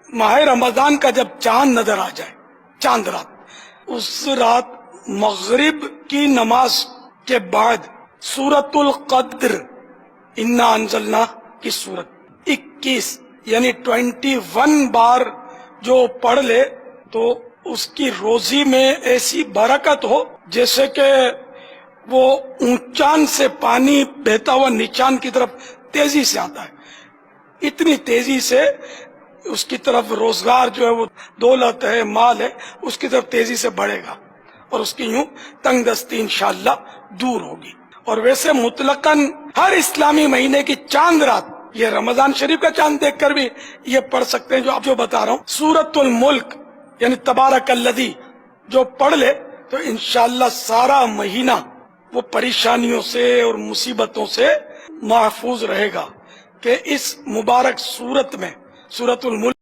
ماہ رمضان کا جب چاند نظر آ جائے، چاند رات، اس رات مغرب کی نماز کے بعد سورۃ القدر انا انزلنا کی سورت 21 یعنی 21 بار جو پڑھ لے تو اس کی روزی میں ایسی برکت ہو جیسے کہ وہ اونچان سے پانی بہتا ہوا نیچان کی طرف تیزی سے آتا ہے، اتنی تیزی سے اس کی طرف روزگار جو ہے وہ دولت ہے، مال ہے، اس کی طرف تیزی سے بڑھے گا اور اس کی یوں تنگ دستی انشاءاللہ دور ہوگی۔ اور ویسے مطلقاً ہر اسلامی مہینے کی چاند رات، یہ رمضان شریف کا چاند دیکھ کر بھی یہ پڑھ سکتے ہیں جو آپ جو بتا رہا ہوں، سورۃ الملک یعنی تبارک الذی جو پڑھ لے تو انشاءاللہ سارا مہینہ وہ پریشانیوں سے اور مصیبتوں سے محفوظ رہے گا۔ کہ اس مبارک سورت میں، سورۃ الملک